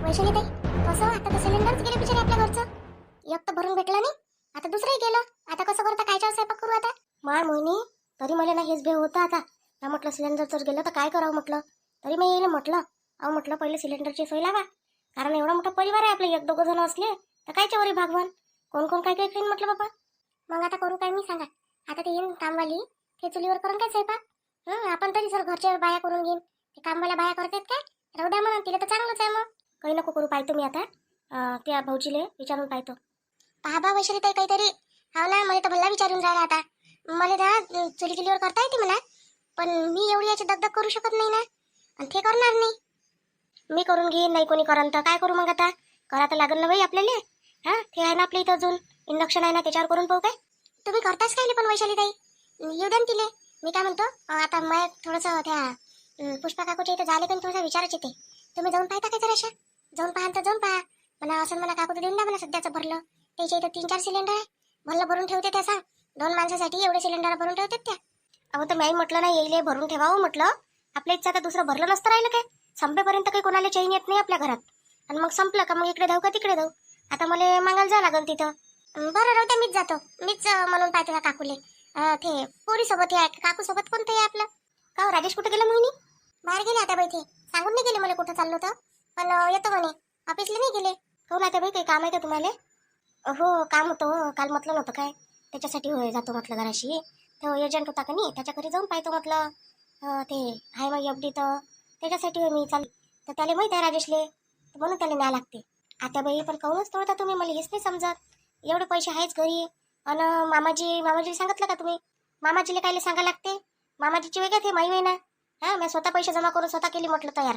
वैशाली ताई, कसं आता तर सिलेंडरच गेले बिचारे आपल्या घरचं. एक तर भरून भेटलं नाही, आता दुसरंही गेलं. आता कसं करता, कायच्या स्वयंपाक करू आता? माय मोहिनी, तरी मला ना हेच भेव होतं आता. ना म्हटलं सिलेंडर जर गेलं तर काय करावं म्हटलं. तरी मी येईल म्हटलं, अहो म्हटलं पहिले सिलेंडरची सोय लावा. कारण एवढा मोठा परिवार आहे आपले, एक दोघं जण असले तर कायच्या वरी भागवान. कोण कोण काय काय खाईन म्हटलं बाबा. मग आता करू काय मी सांगा. आता ते येईन कामवाली, ते चुलीवर करून काय स्वयंपाक. आपण तरी सर घरच्या बाया करून घेईन. ते कामवाल्या बाया करतात काय, राहू द्या म्हणा, तिला तर चांगलंच आहे. मग काही नको करू, पाहतो मी आता. त्या भाऊजीले विचारून पाहतो. पहा बा वैशाली ताई, काहीतरी हा ना, मला तर भल्ला विचारून राहिला आता. मला ना चुलीवर करता येते म्हणा, पण मी एवढी याची दगदग करू शकत नाही ना, आणि ते करणार नाही. मी करून घेईन, नाही कोणी करन तर काय करू मग आता. करा तर लागल ना बाई आपल्याला. ते आहे ना आपल्या इथं अजून इंडक्शन आहे ना, त्याच्यावर करून पाहू काय. तुम्ही करताच काय पण वैशाली ताई, येऊ द्या तिले. मी काय म्हणतो, आता मग थोडंसं त्या पुष्पा काकूच्या इथं झाले, पण थोडंसं विचारायचे ते. तुम्ही जाऊन पाहता काय जराशा, जाऊन पाहा तर जाऊन पहा मला. असं मला काकू देऊन द्या मला सध्याचं भरलं. त्याच्या इथं 3-4 सिलेंडर आहे, भरलं भरून ठेवते त्या. सांग 2 माणसासाठी एवढे सिलेंडर भरून ठेवतात त्या. अहो तर मी म्हटलं ना, येईल भरून ठेवावं म्हटलं. आपल्या इथचं आता दुसरं भरलं नसतं राहिलं काय. संपेपर्यंत काही कोणाला चैन येत नाही आपल्या घरात. आणि मग संपलं का मग इकडे धाव का तिकडे धाव. आता मला मागायला जावं लागेल तिथं. बरं राहू द्या, मीच जातो. मीच म्हणून पाहते त्या काकूले. ते पोरी सोबत आहे, काकू सोबत कोणतं आहे आपलं. का हो, राजेश कुठे गेला मोहिनी? बाहेर गेले आता बाई. ते सांगून नाही गेले मला कुठं चाललो तर, पण येतो म्हणे. ऑफिसला नाही गेले. हो ना, बाई काही काम आहे का तुम्हाला? हो काम होतं, काल म्हटलं नव्हतं काय, त्याच्यासाठी होय जातो म्हटलं जराशी. तो एजंट होता का नाही, त्याच्या घरी जाऊन पाहतो म्हटलं. ते हाय मग एफडी, तर त्याच्यासाठी होय मी चालली. तर त्याला माहीत आहे राजेशले, तर म्हणून त्याला न्याय लागते. आता बाई पण काहूनच तोडता तुम्ही, मला हेच नाही समजत. एवढे पैसे आहेच घरी. आणि मामाजी सांगितलं का तुम्ही? मामाजीला कायले सांगा लागते. मामाजीची वेगळं ते माई ना. मी स्वतः पैसे जमा करून स्वतः केली म्हटलं तयार,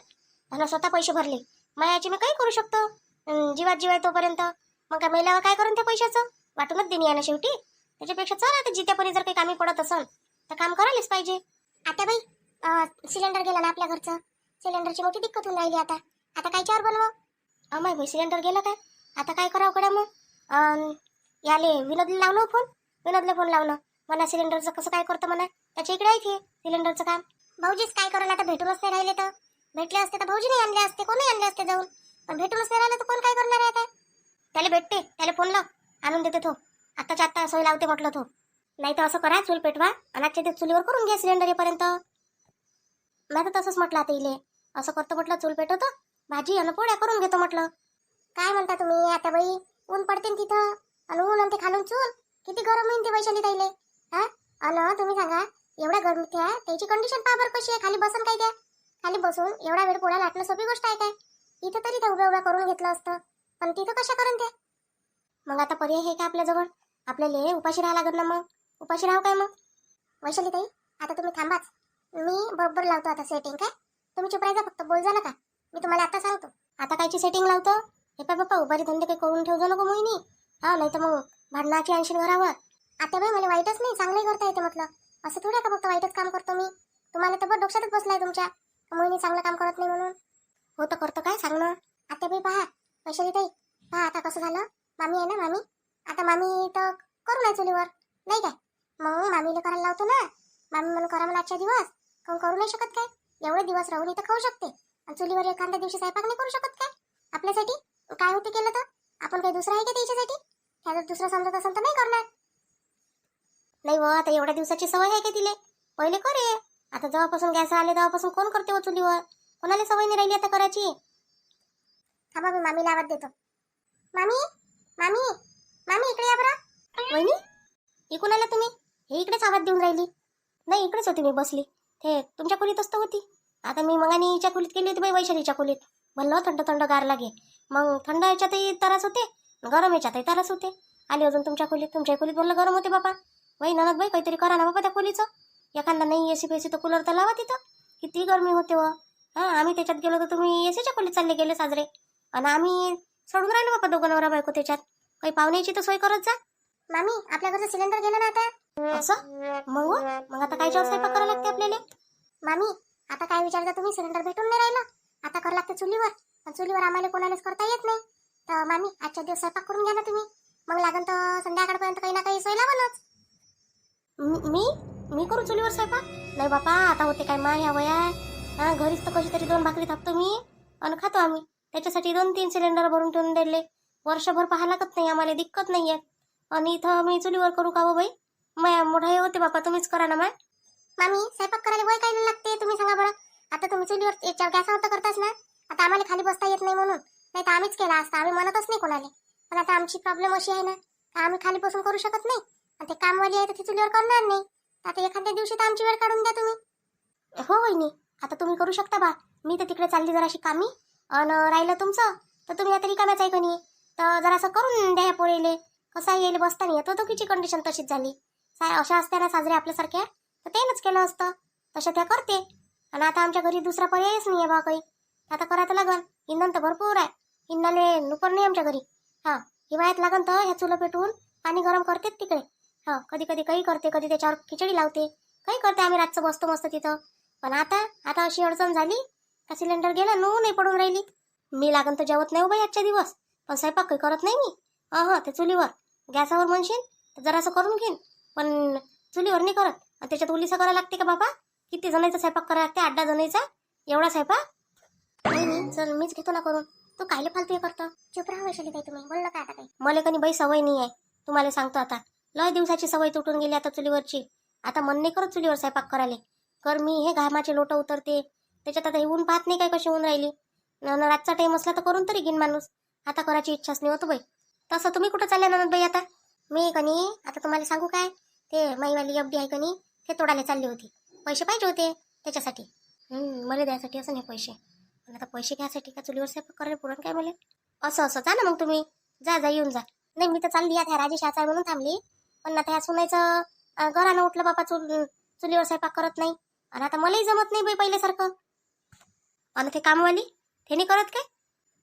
आणि स्वतः पैसे भरले. मायाची मी काही करू शकतो, जीवात जीव आहे तोपर्यंत. मग काय मेल्यावर काय करून त्या पैशाचं, वाटूनच देणे आहे ना शेवटी. त्याच्यापेक्षा चला आता जित्यापरी जर काही कामी पडत असेल तर काम करायलाच पाहिजे. आता बाई सिलेंडर गेला ना आपल्या घरचं, सिलेंडरची मोठी दिक्कत होऊन राहिली आता. आता कायच्यावर बनवा. अमाय भाई सिलेंडर गेलं काय, आता काय करावं कडा मग. याले विनोदला लावणं फोन, विनोदला फोन लावणं म्हणा सिलेंडरचं कसं काय करतं म्हणा. त्याच्या इकडे आहे ते सिलेंडरचं काम. भाऊजीच काय करेल आता, भेटूनच नाही राहिले. तर भेटले असते तर भाऊजीने आणले असते, कोणी आणले असते जाऊन. पण भेटूनच नाही राहिलं तर कोण काय करणार आहे आता. त्याला भेटते, त्याला फोन लाव, आणून देते तो. आत्ताच्या आत्ता सोय लावते म्हटलं तो. नाही तर असं करा, चूल पेटवा आणि आजच्या ते चुलीवर करून घ्या सिलेंडर येईपर्यंत. नाही तर तसंच म्हटलं आता इले. असं करतो म्हटलं, चूल पेटवतो, भाजी आणि पोळ्या करून घेतो म्हटलं. काय म्हणता तुम्ही आता बाई, ऊन पडते तिथं, आणि ऊन आणि ते खालून चूल, किती गरम होईन ते वैशाली ताईले. अन तुम्ही सांगा, एवढ्या गरमीत आहे त्याची कंडिशन पहा बरं कशी आहे. खाली बसून काय द्या, खाली बसून एवढा वेळ पोळ्या लाटणं सोपी गोष्ट आहे काय. इथं तरी ते उभ्या उभ्या करून घेतलं असतं, पण तिथं कशा करून ते. मग आता पर्याय आहे का आपल्याजवळ, आपल्याला उपाशी राहावं लागत ना. मग उपाशी राहावं काय मग. वैशाली ताई आता तुम्ही थांबाच, मी बरोबर लावतो आता सेटिंग. काय तुम्ही चुप राहायचा, फक्त बोल जा नका. मी तुम्हाला आता सांगतो. आता कायची सेटिंग लावतो. हे पाय बाप्पा, उभारी धंदे काही करून ठेवतो नको मोहिनी. नाही तर मग भांडणाची आणशील घरावर. आता बाई मला वाईटच नाही, चांगलंही करता येते म्हटलं. असं थोडं का फक्त वाईटच काम करतो मी. तुम्हाला तर बरं डोक्यातच बसलाय तुमच्या, मोहिनी चांगलं काम करत नाही म्हणून. हो तर करतो काय सांग ना. आता बाई पहा वैशाली ताई, पहा आता कसं झालं. मामी आहे ना, मामी आता मामी तर करू ना चुलीवर, नाही काय. मग मामीला करायला लावतो ना. मामी म्हणून करा मला आजच्या दिवस, काऊन करू नाही शकत काय. एवढे दिवस राहून इथं खाऊ शकते, आणि चुलीवर एखाद्या दिवशी स्वयंपाक नाही करू शकत काय. आपल्यासाठी काय होते केलं तर, आपण काही दुसरं आहे का त्याच्यासाठी. त्यात दुसरं समजत असेल तर नाही करणार. नाही व, आता एवढ्या दिवसाची सवय आहे का तिले, पहिले करे. आता जेव्हापासून गॅस आले तेव्हापासून कोण करते व चुलीवर, कोणाला सवय नाही राहिली आता करायची. थांबा मी मामीला आवाज देतो. मामी मामी मामी इकडे या बरं. वहिनी इकडून आला तुम्ही, हे इकडेच आवाज देऊन राहिली. नाही इकडेच होती मी बसली, ते तुमच्या खोलीतच तर होती. आता मी मग आणि हिच्या खोलीत गेली होती बाई, वैशालीच्या खोलीत. म्हणलं थंड थंड गार लागे. मग थंड याच्यातही त्रास होते, गरम याच्यातही त्रास होते. आली अजून तुमच्या खोलीत, तुमच्या खोलीत म्हणलं गरम होते बाबा. बाई ननद बाई काहीतरी करा ना बाबा त्या खोलीचं. एखादा नाही एसी पेसी तर कूलर तर लावा तिथं, किती गरमी होते व. आम्ही त्याच्यात गेलो तर तुम्ही एसीच्या खोलीत चालले गेले साजरे, आणि आम्ही सोडून राहिलो बाबा दोघं नवरा बायको त्याच्यात. काही पाहुण्याची तर सोय करत जा. मामी आपल्या घरचं सिलेंडर गेलं ना आता. असं मग आता कायच्या स्वयंपाक करावं लागते आपल्याला. मामी आता काय विचारता तुम्ही, सिलेंडर भेटून नाही राहिलं, आता करावं लागतं चुलीवर. पण चुलीवर आम्हाला कोणालाच करता येत नाही. तर मामी आजच्या दिवस स्वयंपाक करून घ्या ना तुम्ही, मग लागेल तर संध्याकाळपर्यंत काही ना काही सोय लावानच. मी मी करू चुलीवर स्वयंपाक? नाही बापा, आता होते काय मा ह्या वया. घरीच तर कशी तरी 2 भाकरी थापतो मी आणि खातो आम्ही. त्याच्यासाठी 2-3 सिलेंडर भरून ठेवून दिले. वर्षभर पाहा लागत नाही आम्हाला, दिक्कत नाही आहे. आणि इथं मी चुलीवर करू का हो बाई? माया मोठा हे होते बापा, तुम्हीच करा ना. मामी स्वयंपाक करायला वय काय लागते तुम्ही सांगा बरं. आता तुम्ही चुलीवर गॅसवर तर करताच ना. आता आम्हाला खाली बसता येत नाही म्हणून, नाही तर आम्हीच केला असता, आम्ही म्हणतच नाही कोणाला. पण आता आमची प्रॉब्लेम अशी आहे ना, आम्ही खाली बसून करू शकत नाही. आणि ते कामवाली आहे तर ती चुलीवर करणार नाही. आता एखाद्या दिवशी तर आमची वेळ काढून द्या तुम्ही. हो वहिनी, आता तुम्ही करू शकता बा. मी तर तिकडे चालली जराशी कामी. आणि राहिलं तुमचं तर तुम्ही आता रिकाम्याच आहे कोणी, तर जरासं करून द्या पोळीले. कसा येईल बसता नाही येतो, दोघीची कंडिशन तशीच झाली. अशा असत्या ना साजरे आपल्यासारख्या, तर त्यानंच केलं असतं. तशा त्या करते. आणि आता आमच्या घरी दुसरा पर्यायच नाही आहे बा काही. आता करायचं लागन. इंधन तर भरपूर आहे, इंधनाले नुकर नाही आमच्या घरी. हा, हिवाळ्यात लागन तर ह्या चुलं पेटवून पाणी गरम करतेच तिकडे. हा, कधी कधी काही करते, कधी त्याच्यावर खिचडी लावते, काही करते. आम्ही रातचं बसतो मस्त तिथं. पण आता अशी अडचण झाली का सिलेंडर गेला, नाही पडून राहिली. मी लागन तर जेवत नाही हो बाई आजच्या दिवस. पण स्वयंपाक काही करत नाही मी. ते चुलीवर. गॅसावर म्हणशील तर जरासं करून घेईन, पण चुलीवर नाही करत. आणि त्याच्यात उलीसा करायला लागते का बाबा? किती जणांचा स्वयंपाक करायला लागते? 8-10 जणांचा एवढा स्वयंपाक? नाही चल, मीच घेतो ना करून. तू कायले फालतू हे करतो? चुप राहा वैशाली ताई, तुम्ही बोललं का आता काही? मला कधी बाई सवय नाही आहे, तुम्हाला सांगतो. आता लय दिवसाची सवय तुटून गेली आता चुलीवरची. आता मन नाही करत चुलीवर स्वयंपाक करायला. कर मी हे घामाचे लोट उतरते त्याच्यात. आता हे ऊन पाहत नाही काय कशी ऊन राहिली. रातचा टाइम असला तर करून तरी घेईन माणूस. आता करायची इच्छाच नाही होत बाई. तसं तुम्ही कुठं चालल्या ननद बाई? आता मी कनी, आता तुम्हाला सांगू काय, ते माईवाली एफडी आहे कनी, ते तोडायला चालली होती. पैसे पाहिजे होते त्याच्यासाठी. मला द्यायसाठी असं नाही पैसे. पण आता पैसे घ्यायसाठी का चुलीवर स्वयंपाक करायला पुरण काय मला? असं जा ना मग तुम्ही. जा येऊन जा. नाही मी तर चालली आता राजेश आचार म्हणून थांबली. पण आता ह्या सुनायचं घरानं उठलं बाबा, चुलीवर स्वयंपाक करत नाही. आणि आता मलाही जमत नाही बाई पहिल्यासारखं. आणि ते कामवाली ते नाही करत काय?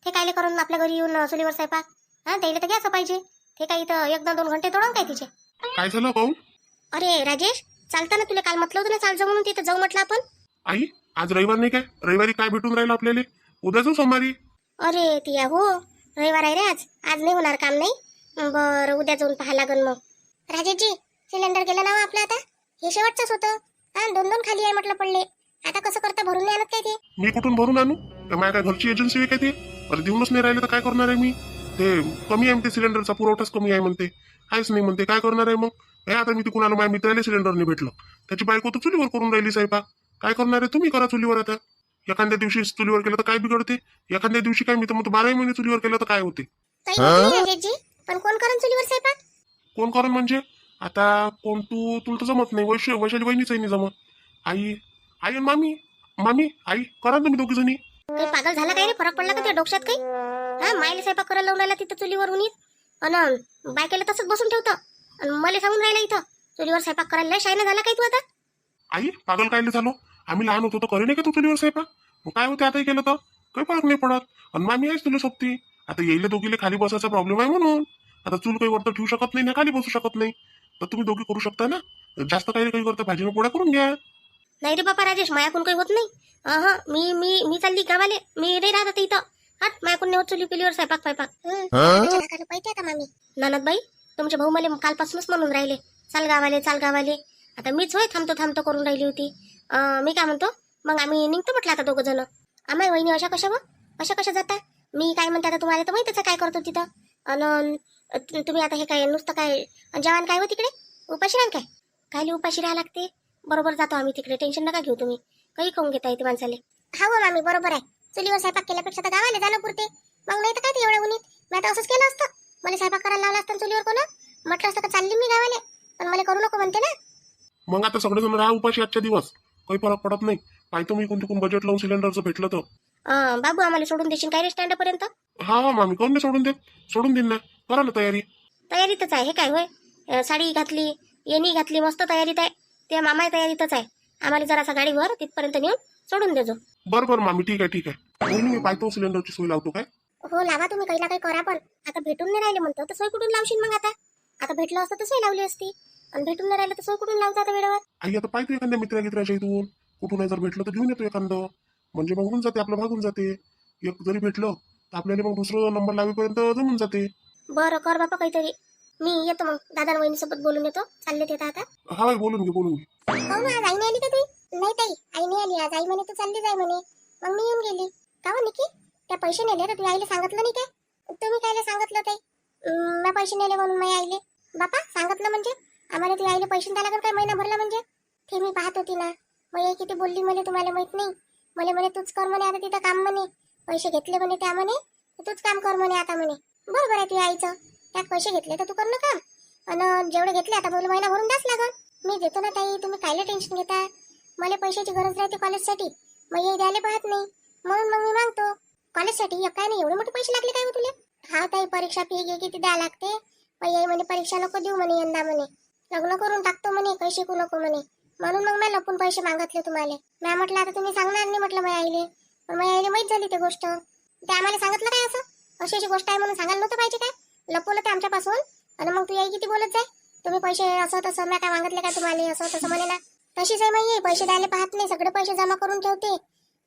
ते कायले करून आपल्या घरी येऊन चुलीवर स्वयंपाक? त्याला तर घ्यायचं पाहिजे. ते काही तर 1-2 घंटे तोडून काय तिचे. काय झालं पाहू? अरे राजेश, चालताना तुला काल म्हटलं होतं ना चाल जाऊ म्हणून, तिथं जाऊ म्हटलं आपण. आई, आज रविवार नाही काय? रविवारी काय भेटून राहिलं आपल्याला? उद्या जाऊ सोमवारी. अरे तिया हो, रविवार आहे रे आज. आज नाही होणार काम नाही. बरं, उद्या जाऊन पाहा लागन मग. राजेशजी, सिलेंडर गेला ना आपलं आता. हे शेवटचंच होतं. 2-2 खाली आहे म्हटलं पडले. आता कसं करता, भरून नाही आणत काय ते? मी कुठून भरून आणू? माझ्या काय घरची एजन्सी आहे काय ते? अरे देऊनच नाही राहिले तर काय करणार आहे मी? ते कमी आहे म्हणते, सिलेंडरचा पुरवठाच कमी आहे म्हणते. काहीच नाही म्हणते, काय करणार आहे मग? हे आता मी तिकडून आलो, माझ्या मित्राला सिलेंडर नाही भेटलं. त्याची बायको तर चुलीवर करून राहिली स्वयंपाक. काय करणार आहे? तुम्ही करा चुलीवर. आता एखाद्या दिवशी चुलीवर केलं तर काय बिघडते? एखाद्या दिवशी काय, मी तर म्हणतो 12 महिने चुलीवर केलं तर काय होते? राजेशजी, पण कोण करून चुलीवर स्वयंपाक? कोण करण म्हणजे? आता कोण? तुला तर जमत नाही. वैशाली वहिनीच नाही जमत. आई आणि मामी आई करा तुम्ही दोघी जणी. काही पागल झाला काय रे? फरक पडला का त्या डोक्यात काही? मायला स्वयंपाक करायला लावून राहिला तिथं चुलीवर उन्हीत. आणि बायकेला तसंच बसून ठेवतं. आणि मला सांगून राहिला इथं चुलीवर स्वयंपाक करायला. शायना झाला काय तू आता? आई पागल कायले झालो? आम्ही लहान होतो तर करे नाही का तू चुलीवर स्वयंपाक? मग काय होते आताही केलं तर काही फरक नाही पडत. आणि मामी आहेच तुला सोबती. आता येईल दोघीले खाली बसायचा प्रॉब्लेम आहे म्हणून. आता चूल काही वरतं ठेवू शकत नाही ना खाली बसू शकत नाही. तर तुम्ही दोघी करू शकता ना. जास्त काही करता, भाजीनं पोळ्या करून घ्या. नाही रे बापा राजेश, मायाकून काही होत नाही. मी मी मी चालली गावाले. मी नाही राहत आता इथं. मायाकून नाही होत चुली पिलीवर स्वयंपाक पाहिजे का मामी? ननद बाई, तुमचे भाऊ मला कालपासूनच म्हणून राहिले चाल गावाले. आता मीच होय थांबतो करून राहिली होती. मी काय म्हणतो, मग आम्ही निघतो म्हटलं आता 2 जण. आम्ही वहिनी अशा कशा जाता? मी काय म्हणते आता तुम्हाला तर माहितीच काय करतो तिथं. आणि तुम्ही आता हे काय नुसतं काय जेवण काय हो तिकडे? उपाशी राहा काय? कायले उपाशी राहा लागते? बरोबर जातो आम्ही तिकडे, टेन्शन नका घेऊ तुम्ही. काही खाऊन घेता येते माणसाले. हा मामी बरोबर आहे. चुलीवर स्वयंपाक केल्यापेक्षा तर गावाला जाणं पुरते. मग नाही तर काय ते एवढ्या उन्हीत. मी आता असंच केलं असतं. मला स्वयंपाक करायला लावला असतं चुलीवर कोण म्हटलं असतं का चालली मी गावाले. पण मला करू नको म्हणते ना. मग आता सगळेजण राहा उपाशी आजच्या दिवस. काही फरक पडत नाही. पाहिजे मी कोणती बजेट लावून सिलेंडरचं भेटलं तर. बाबू आम्हाला सोडून देशील काय रे स्टँडपर्यंत? हा मामी, कोण नाही सोडून देत? सोडून देईन ना. करा ना तयारीतच आहे. हे काय होय, साडी घातली, येणी घातली, मस्त तयारीत आहे. ते मामाही तयारीतच आहे. आम्हाला जरासा गाडीवर तिथपर्यंत नेऊन सोडून देजो. बरं मामी, ठीक आहे. मी पाहतो सिलेंडरची सोय लावतो. काय हो लावा तुम्ही, काही ना काही करा. पण आता भेटून नाही राहिले म्हणतो तर सोय कुठून लावशील मग? आता भेटलं असतं तर सोय लावली असती. आणि भेटून नाही राहिलं तर सोय कुठून लावता आता वेळेवर? आई, आता पाहतो एखाद्या मित्राच्या इथून कुठून जर भेटलं तर घेऊन येतो एखादं. म्हणजे मग होऊन जाते, आपलं भागून जाते. एक जरी भेटलं तर आपल्याला मग दुसरं नंबर लावेपर्यंत जमून जाते. बरं कर बापा काहीतरी. मी येतो मग, दादा वहिनी सोबत बोलून येतो. चालले ते आता. हा बोलून घे. हो ना, आज आई नाही आली का ती? नाही ताई, आई नाही आली आज. आई म्हणे तू चालली जाय म्हणे. मग मी येऊन गेली. का हो निकी? त्या पैसे नेले तर तुझ्या आईला सांगितलं नाही काय? तुम्ही कायले सांगितलं ते? मी पैसे नेले म्हणून माझ्या आईले. बापा सांगितलं म्हणजे आम्हाला तुझ्या आईले पैसे द्यायला लागेल काय महिना भरला म्हणजे? ते मी पाहत होती ना. मग आई किती बोलली मला तुम्हाला माहित नाही. मला म्हणे तूच कर म्हणे आता तिथं काम म्हणे. पैसे घेतले म्हणे त्या म्हणे तूच काम कर म्हणे आता म्हणे. बरोबर आहे तुझ्या आईचं. त्यात पैसे घेतले तर तू कर ना काम. आणि जेवढे घेतले आता मला महिना भरून द्याच लागल. मी देतो ना ताई, तुम्ही कायले टेन्शन घेता? मला पैशाची गरज राहते कॉलेजसाठी. मग हे द्यायला पाहत नाही म्हणून मग मी मागतो कॉलेजसाठी. काय नाही एवढे मोठे पैसे लागले काय हो तुला? हा ताई परीक्षा फी घे किती द्या लागते. मग आई म्हणे परीक्षा नको देऊ म्हणे यंदा म्हणे. लग्न करून टाकतो म्हणे काही शिकू नको म्हणे. म्हणून मग मी लपून पैसे मागितले तुम्हाला. मी म्हटलं आता तुम्ही सांगणार नाही म्हटलं माझ्या आईले. पण माझ्या आईले माहीत झाली ती गोष्ट. ते आम्हाला सांगितलं काय असं? अशी गोष्ट आहे म्हणून सांगायला नव्हतं पाहिजे काय? लपवलं ते आमच्यापासून. आणि मग तू आई किती बोलत जाय. तुम्ही पैसे असं तसं मी काय मागितले काय तुम्हाला असं तसं म्हणे ना. तशीच आहे माई, पैसे द्यायला पाहत नाही. सगळे पैसे जमा करून ठेवते.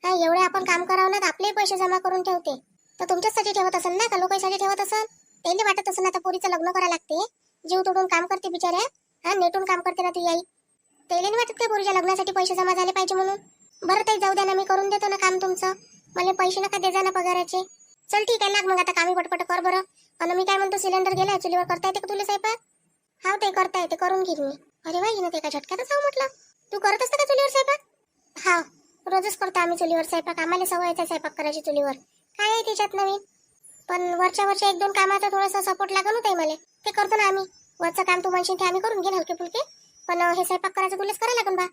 काय एवढे आपण काम करावं ना आपले पैसे जमा करून ठेवते. तर तुमच्यासाठी ठेवत असेल ना का लोकांसाठी ठेवत असेल? त्याला वाटत असेल आता पोरीचं लग्न करायला लागते. जीव तोडून काम करते बिचाऱ्या. हा नेटून काम करते ना तुझी आई. त्याला नाही वाटत काय पोरीच्या लग्नासाठी पैसे जमा झाले पाहिजे म्हणून? बरं ताई जाऊ द्या ना, मी करून देतो ना काम तुमचं. मला पैसे नका दे जा ना पगाराचे. चल ठीक आहे, लाग मग आता कामी पटपट कर बरं. आणि मी काय म्हणतो, सिलेंडर गेलाय चुलीवर करता येते का तुला स्वयंपाक? हा ते करता येते, करून घेईन मी. अरे वा, हिनं ते का झटक्यातच जाऊ म्हटलं. तू करत असता का चुलीवर स्वयंपाक? हा रोजच करतो आम्ही चुलीवर स्वयंपाक. आम्हाला सवयचा स्वयंपाक करायची चुलीवर. काय आहे त्याच्यात नवीन? पण वरच्या एक दोन कामाचा थोडासा सपोर्ट लागत होता मला. ते करतो ना आम्ही. वरचं काम तू म्हणशील ते आम्ही करून घेईन हलके फुलके. पण हे स्वयंपाक करायचं तुलाच करायला लागेल बा.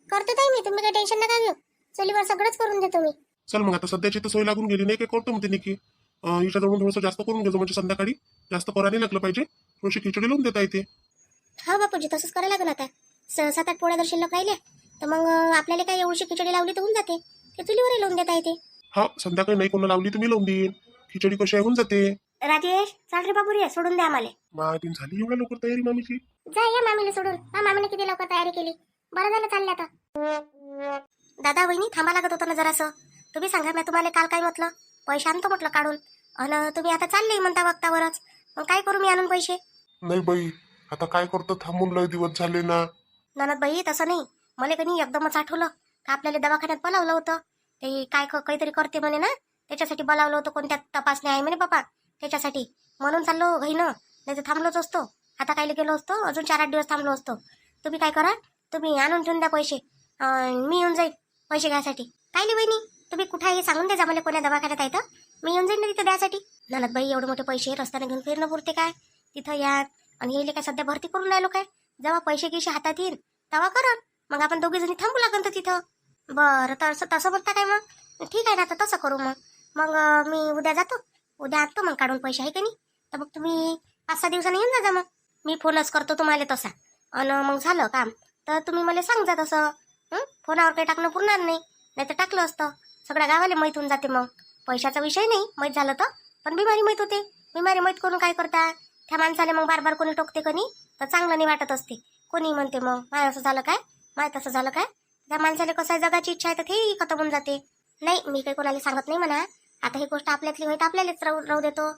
करतो ताई मी, तुम्ही काही टेन्शन नका घेऊ. चुलीवर सगळंच करून देतो मी. चल मग आता सध्याची तर सोय लागून गेली नाही, काय करतो म्हणते निकी. हिच्याजवळून थोडंसं जास्त करून घेतो म्हणजे संध्याकाळी जास्त करायला लागलं पाहिजे. थोडीशी खिचडी लावून देता येते. हा बापूजी तसंच करायला लागेल आता. 7-8 पोळ्या जर शिल्लक राहिल्या तर मग आपल्याला काय एवढी खिचडी लावली तर होऊन जाते. ते चुलीवरही लावून देता येते. हा संध्याकाळी नाही कोणा लावली तुम्ही लावून देईन. खिचडी कशी होऊन जाते. राजेश चाल रे बाबू रे, सोडून द्या आम्हाला. माहिती झाली एवढ्या लवकर तयारी मामीची? जा या मामीला सोडून. हा मामीने किती लवकर तयारी केली. बरं झालं चालले आता. दादा वहिनी थांबा लागत होतं ना जरासं. तुम्ही सांगा, मी तुम्हाला काल काय म्हटलं? पैसे आणतो म्हटलं काढून. आणि तुम्ही आता चालले म्हणता वक्तावरच. मग काय करू मी आणून पैसे? नाही बाई, आता काय करतो, थांबून लय दिवस झाले ना. ननद बाई तसं नाही. मला कधी एकदमच आठवलं का आपल्याला दवाखान्यात बोलावलं होतं. ते काय काहीतरी करते म्हणे ना, त्याच्यासाठी बोलावलं होतं. कोणत्या तपासणी आहे म्हणे बाबा त्याच्यासाठी. म्हणून चाललो घाईनं, नाही तर थांबलोच असतो. आता काय गेलो असतो, अजून 4-8 दिवस थांबलो असतो. तुम्ही काय करा, तुम्ही आणून ठेवून द्या पैसे. मी येऊन जाईल पैसे घ्यायसाठी. काय नाही बहिणी, तुम्ही कुठे आहे सांगून द्या मला कोण्या दवाखान्यात आहे तर मी येऊन जाईल ना तिथं द्यासाठी. ननद बाई एवढे मोठे पैसे रस्त्याने घेऊन फिरणं पुरते काय? तिथं या आणि येईल काय सध्या भरती करून राहिलो काय? जेव्हा पैसे गिशे हातात येईल तेव्हा करत मग आपण दोघी जणी थांबू लागन तर तिथं. बरं तसं म्हणता काय? मग ठीक आहे ना, आता तसं करू. मग मी उद्या जातो. उद्या आणतो मग काढून पैसे, आहे का नाही? तर मग तुम्ही 5-6 दिवसांनी येऊन जा. मग मी फोनच करतो तुम्हाला तसा. आणि मग झालं काम तर तुम्ही मला सांग जा तसं. फोनावर काही टाकणं पुरणार नाही तर टाकलं असतं. सगळ्या गावाला माहीत होऊन जाते. मग पैशाचा विषय नाही माहीत झालं तर, पण बिमारी माहीत होते. बिमारी माहीत करून काय करता त्या माणसाला? मग बार कोणी टोकते कणी तर चांगलं नाही वाटत असते. कोणी म्हणते मग माय असं झालं काय, माय तसं झालं काय. त्या माणसाला कसं आहे, जगाची इच्छा आहे तर तेही खतम होऊन जाते. नाही मी काही कोणाला सांगत नाही म्हणा. आता ही गोष्ट आपल्यातली होईल तर आपल्यालाच राहू देतो.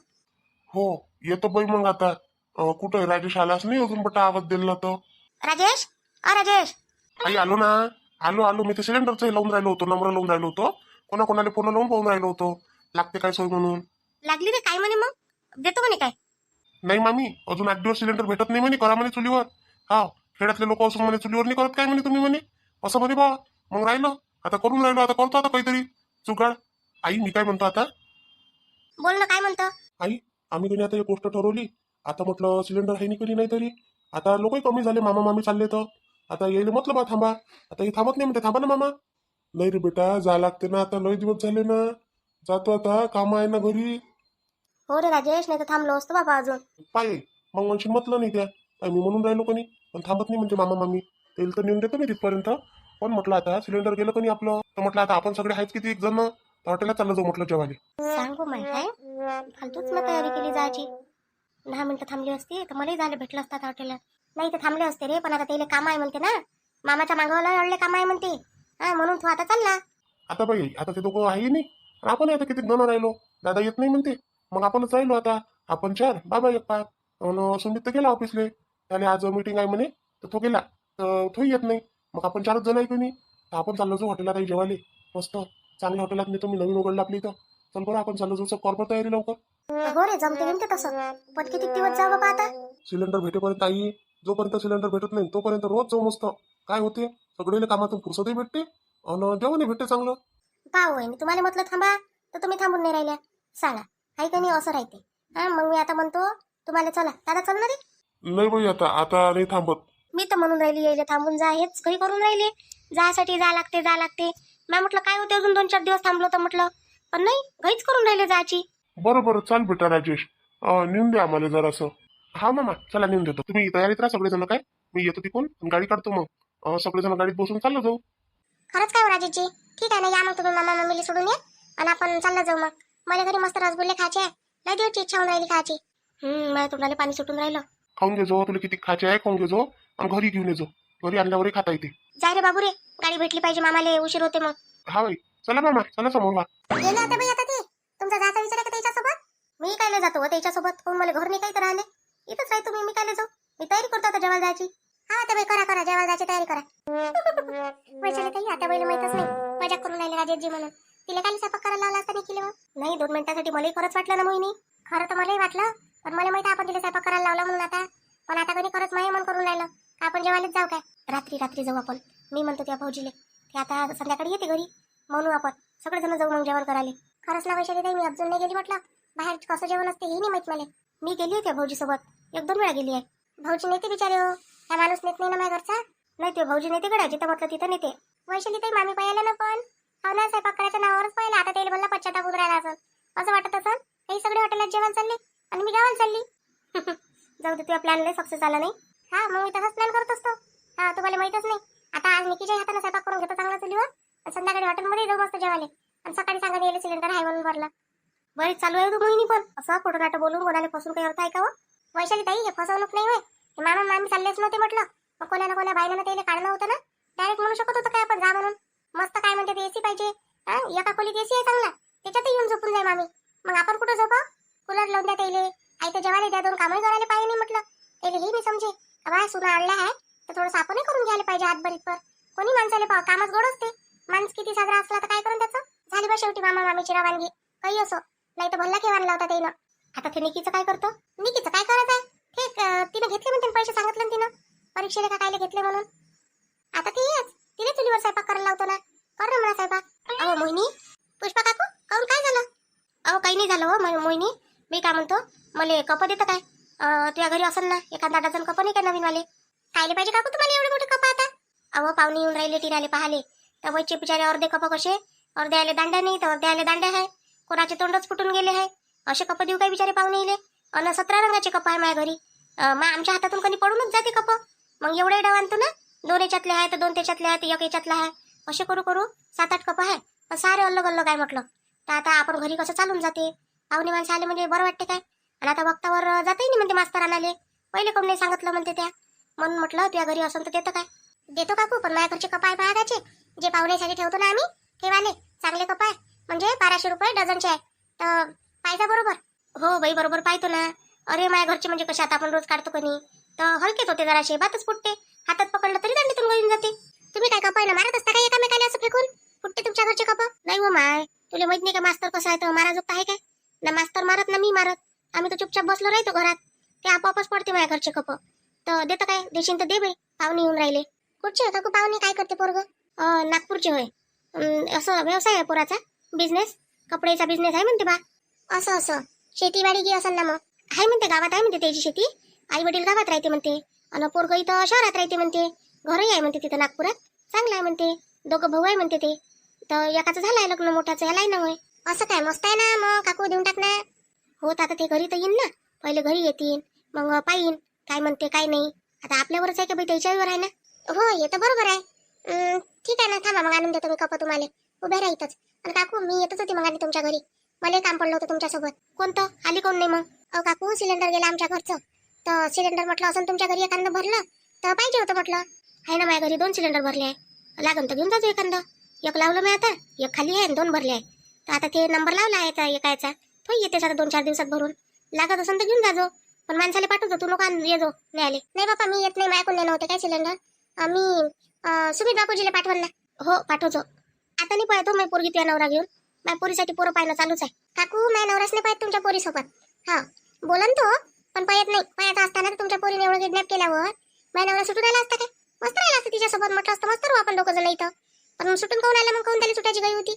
हो येतो बाई. मग आता कुठं राजेश आलाच नाही अजून, बटा आवाज दिला तो. राजेश राजेश. आई आलो ना, आलो. मी ते सिलेंडरचं लावून राहिलो होतो, नंबर लावून राहिलो होतो. कोणाला फोन लावून पाहून राहिलो होतो लागते काय सोय म्हणून. लागली रे काय म्हणे? मग देतो म्हणे काय? नाही मामी, अजून 8 दिवस सिलेंडर भेटत नाही म्हणे. करा म्हणे चुलीवर. हा खेड्यातले लोक असून म्हणे चुलीवर नाही करत काय म्हणे तुम्ही म्हणे, असं म्हणे बा. मग राहिलं आता, करून राहिलो. आता करतो आता काहीतरी जुगाड. आई मी काय म्हणतो आता? बोल ना, काय म्हणतो? आई आम्ही कधी आता एक गोष्ट ठरवली. आता म्हटलं सिलेंडर आहे नाही कधी, नाही तरी आता लोकही कमी झाले. मामा मामी चालले तर आता येईल म्हटलं बा थांबा. आता हे थांबत नाही म्हणते. थांबा ना मामा. नाही रे बेटा, जा लागते ना, आता लय दिवस झाले ना. जातो आता, काम आहे ना घरी. हो रे राजेश, नाही तर थांबलो असतो बाबा अजून. पाय मग म्हणशील म्हटलं नाही त्या काय मी म्हणून राहिलो कोणी. पण थांबत नाही म्हणजे मामा मामी. तेल तर नेऊन देतो मी तिथपर्यंत. पण म्हटलं आता सिलेंडर गेलं कोणी आपलं, तर म्हटलं आता आपण सगळे आहेत किती एक जण, तर हॉटेलला चाललं जाऊ म्हटलं जेवायला. सांगू माय काय फालतूच मग तयारी केली जायची. 10 मिनिटं थांबली असती तर मलाही झाले भेटलं असतात हॉटेलला. नाही तर थांबले असते रे, पण आता त्याला काम आहे म्हणते ना. मामाच्या मागावला अडले काम आहे म्हणते. हा म्हणून तू आता चालला. आता बाई आता ते दोघं आहे नाही, आपण आता किती जण राहिलो. दादा येत नाही म्हणते, मग आपणच राहिलो आता. आपण 4, बाबा 1 पाच. सुमित तर गेला ऑफिसले. त्याने आज मीटिंग आहे म्हणे, तर तो गेला. तर तोही येत नाही. मग आपण 4च जण आहे की नाही, तर आपण चाललो जाऊ हॉटेलला काही जेवायला. मस्त चांगल्या हॉटेलात मी तुम्ही नवीन उघडलं आपली इथं. चल बरं आपण चाललो जाऊ कर बरं तयारी लवकर. हो रे जमते बिमते तसं, पण किती दिवस जाऊ बाबा आता. सिलेंडर भेटेपर्यंत आई, जोपर्यंत सिलेंडर भेटत नाही तोपर्यंत रोज जाऊ मस्त. काय होते सगळे कामातून फुरसतही भेटते आणि जेवणही भेटते चांगलं. पाहू वहिनी, तुम्हाला म्हटलं थांबा तर तुम्ही थांबून नाही राहिल्या. सांगा काही का नाही असं राहते. हा मग मी आता म्हणतो तुम्हाला चला, दादा चालणार रे. नाही बाई आता आता नाही थांबत. मी तर म्हणून राहिली यायला थांबून जा, हेच घरी करून राहिले. जायसाठी जा लागते. मी म्हटलं काय होते अजून 2-4 दिवस थांबलो तर म्हटलं, पण नाही घरीच करून राहिले जायची. बरं बरं चाल बेटा राजेश, नेऊन द्या आम्हाला जरासं. हा मामा चला नेऊन देतो. तुम्ही तयारीत राहा सगळेजण. काय मी येतो तिकून गाडी काढतो मग सगळेजण गाडीत बसून चाललो जाऊ. खरंच काय हो राजेशजी, ठीक आहे ना, या मग तुम्ही मामा मम्मीला सोडून या आणि आपण चालला जाऊ. मग मला घरी मस्त रसगुल्ले खायचे आहे, लय दिवसची इच्छा होऊन राहिली खायची. मला तुम्हाला पाणी सुटून राहिलं. खाऊन घे जो, तुला किती खायचे आहे खाऊन घे जो आणि घरी घेऊन ये. घरी आणल्यावरही खाता येते. जाय रे बाबू रे, गाडी भेटली पाहिजे, मामाले उशीर होते मग. हा बाई चला मामा, चला समोर वा. गेले आता बाई, आता ते तुमचा जाता विचार का त्याच्यासोबत. मी कायले जातो त्याच्यासोबत, कोण मला घर नाही काही तर राहिले. इथंच राहतो मी कायले जाऊ. मी तयारी करतो आता जेवायला जायची. हा आता बाई करा जेवायला जायची तयारी करा. वैशाली ताई आता बाईला माहितच नाही मजाक करून राहिले राजेशजी म्हणून. तिला काही स्वयंपाक करायला लावला असता नाही केलं मग. नाही 2 मिनिटासाठी मलाही खरंच वाटलं ना मोहिनी. खरं तर मलाही वाटलं, पण मला माहिती आपण तिला स्वयंपाक करायला लावला म्हणून आता. पण आता कधी खरंच माही मन करून राहिलं का आपण जेवायलाच जाऊ काय. रात्री जाऊ आपण. मी म्हणतो त्या भाऊजीले ते आता संध्याकाळी येते घरी, म्हणून आपण सगळेजण जाऊ मग जेवण करायला. खरंच ना वैशाली ताई, मी अजून नाही गेली म्हटलं. बाहेर कसं जेवण असते हे नाही माहित मला. मी गेली होती भाऊजी सोबत 1-2 वेळा गेली आहे. भाऊजी नेते बिचारे हो, त्या माणूस नेत नाही ना माझ्या घरचा. नाही ते भाऊजी नेते गड्या, जिथं म्हटलं तिथं नेते. वैशाली ताई मामी पाहिलं ना, पण हो ना स्वयंपाक करायच्या नावावरच पाहिलं. आता त्याला म्हणलं पश्चाताप होऊन राहिला असं वाटत असेल. काही सगळे हॉटेलात जेवण चालले आणि मी गावाला चालली. जाऊ दे, तुझ्या प्लॅन लय सक्सेस झाला नाही. हा मग मी तसाच प्लॅन करत असतो. हा तुम्हाला माहितच नाही. आता आज निकीच्या हाताने स्वयंपाक करून घेतो चांगला चुलीवर, आणि संध्याकाळी हॉटेलमध्ये जाऊ मस्त जेवायला. आणि सकाळी सांगा यायला सिलेंडर आहे म्हणून भरला. बरी चालू आहे तू मोहिनी, पण असं खोटं नाटं बोलून कोणाला फसून काही अर्थ आहे का हो. वैशाली ताई हे फसवणूक नाही होय. हे मामा मामी चाललेच नव्हते म्हटलं, मग कोणा बायनं त्याला काढणं होतं ना. डायरेक्ट म्हणू शकत होतं काय आपण जा म्हणून. मस्त काय म्हणते ते एसी पाहिजे. एका खोलीत एसी आहे चांगला, त्याच्यात येऊन झोपून जाय मामी. मग आपण कुठं झोपा. कूलर लावून द्या त्याला, आई तर जेवायला द्या, 2 कामही करायला पाहिजे नाही म्हटलं. त्याला हे मी समजे बाय सुना आणला आहे तर थोडंसं आपणही करून घ्यायला पाहिजे हातभरीत. पर कोणी माणसाला कामच गोड असते. माणूस किती साजरा असला तर काय करून त्याचं झाली बा शेवटी मामा मामीची रवानगी काही असो. नाही तर भल्ला केव्हा आणला होता त्यानं. आता ते निकीचं काय करतो. निकीचं काय करत आहे ते, तिने घेतले म्हणते पैसे सांगितले ना तिनं परीक्षेला का कायले घेतले म्हणून. आता ते येच तिने चुलीवर स्वयंपाक करायला लावतो ना. कर ना मला स्वयंपाक. अहो मोहिनी, पुष्पा काकू काऊन काय झालं. अहो काही नाही झालं हो मोहिनी. मी काय म्हणतो, मला कप देतं काय. तुझ्या घरी असेल ना एखादा डझन कप नाही का नवीन वाले. कायले पाहिजे काकू तुम्हाला एवढे मोठे कप आता. अहो पाहुणे येऊन राहिले टिराले पाहाले, तर वैचे बिचारे अर्धे कप कसे, अर्धे आले दांड्या नाही तर अर्धे आले दांड्या आहे. कोणाचे तोंडच फुटून गेले आहे. असे कप देऊ काय बिचारे पाहुणे येले. अन 17 रंगाचे कप आहे माझ्या घरी. मग आमच्या हातातून कधी पडूनच जाते कप. मग एवढे डव आणतो ना, 2 याच्यातले आहे तर 2 त्याच्यातले आहे तर 1 याच्यातला आहे. असे करू 7-8 कप आहे. पण सारे अलग आहे म्हटलं. तर आता आपण घरी कसं चालून जाते. पाहुणे माणसं आले म्हणजे बरं वाटते काय. आणि आता वक्तावर जाताही नाही म्हणते मास्तर आणाले. पहिले कोण नाही सांगितलं म्हणते त्या. म्हणून म्हटलं तुझ्या घरी असेल तर देतं काय. देतो काकू, पण माझ्या घरचे कप आहे महागाचे. जे पाहुण्यासाठी ठेवतो ना आम्ही ठेवाले चांगले कप आहे. म्हणजे 1200 रुपये डझनचे आहे. तर पाहिजा बरोबर. हो बाई बरोबर पाहतो ना. अरे माझ्या घरचे म्हणजे कसे आता आपण रोज काढतो कोणी तर हलकेच होते जराशे, बातच फुटते. हातात पकडलं तरी दांडीतून गळून जाते. तुम्ही काय कप आहे ना मारत असता काय एकामेकाला असं फेकून. फुटते तुमच्या घरचे कप. नाही हो माय, तुला माहित नाही का मास्तर कसं आहे तर मारा जोगता आहे काय. ना मास्तर मारत ना मी मारत. आम्ही तर चुपचाप बसलो राहतो घरात. ते आपोआपच पडते माझ्या घरचे कप. तर देतं काय, देशील तर दे बाई. पाहुणे येऊन राहिले. कुठचे काकू पाहुणे, काय करते पोरग. नागपूरचे होय. असं व्यवसाय आहे पोराचा, बिझनेस कपड्याचा बिझनेस आहे म्हणते बा. असं शेतीवाडी की असं ना. मग आहे म्हणते गावात आहे म्हणते त्याची शेती. आई वडील गावात राहते म्हणते आणि पोरग इथं शहरात राहते म्हणते. घरही आहे म्हणते तिथं नागपुरात, चांगलं आहे म्हणते. 2 भाऊ आहे म्हणते ते. तर एकाचं झालंय लग्न, मोठ्याचं ह्याला आहे ना होय. असं काय मस्त आहे ना. मग काकू देऊन टाक ना. हो आता ते घरी तर येईन ना, पहिले घरी येतील मग पाहिन काय म्हणते काय नाही. आता आपल्यावरच आहे का बाई, त्याच्यावर आहे ना. हो येतं बरोबर आहे. ठीक आहे ना, थांबा मग आणून देतो मी कप तुम्हाला. उभ्या राहीतच. आणि काकू मी येतच होती मग आणि तुमच्या घरी. मला काम पडलं होतं तुमच्यासोबत. कोणतं आली कोण नाही मग. अहो काकू सिलेंडर गेला आमच्या घरचं. तर सिलेंडर म्हटलं असं तुमच्या घरी एखादं भरलं तर पाहिजे होतं म्हटलं. आहे ना माझ्या घरी 2 सिलेंडर भरले आहे. लागन तर घेऊन जातो एखादं. 1 लावलं मी आता, 1 खाली आहे आणि 2 भरले आहे. तर आता ते नंबर लावला आहे त्या एकाचा, तो येते आता 2-4 दिवसात भरून. लागत असेल तर घेऊन जाजो. पण माणसाला पाठवतो, तू नको ये जो नाही आले. नाही बाबा मी येत नाही, माझ्याकडून नेलं होते काय सिलेंडर. मी सुमित बापूजीला पाठवलं ना. हो पाठवतो. आता नाही पाहतो मी पोरगी तुझ्या नवरा घेऊन. माझ्या पोरीसाठी पोरं पाहिलं चालूच आहे. काकू माझ्या नवऱ्याच नाही पाहत तुमच्या पोरीसोबत. हा बोलन तो, पण पाहत नाही. पाहत असताना तर तुमच्या पोरीने एवढं किडनॅप केल्यावर माझ्या नवरा सुटून राहिला असता काय? मस्त राहिला असतं तिच्यासोबत. म्हटलं असतं मस्त राहू आपण दोघं जण इथं. पण सुटून कोण आला मग? कोण त्याला सुटायची गई होती?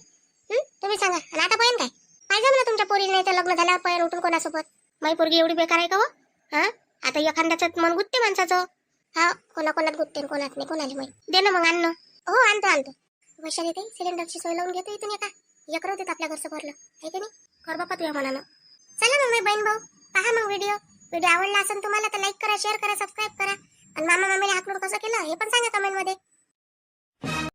तुम्ही सांगा. आणि आता पाहिन काय पाहिजे म्हणा तुमच्या पोरीने नाही तर लग्न झाल्यावर पाहिन उठून कोणासोबत. माझी पोरगी एवढी बेकार आहे का हो? हा आता एखाद्याचं मन गुत्ते माणसाचं. हा कोणाकोणात गुत्ते कोणात नाही कोणाला माहिती. दे ना मग अन्न. हो आणतो. वैशाली ताई सिलेंडरची सोय लावून घेतो इथून एका होते आपल्या घरचं भरलं आहे की नाही? कर बापा तुझ्या मनानं. चला मग मी बहीण भाऊ पहा मग व्हिडिओ आवडला असेल तुम्हाला तर लाईक करा, शेअर करा, सबस्क्राईब करा. आणि मामा मामीने हाकलून कसं केलं हे पण सांगा कमेंट मध्ये.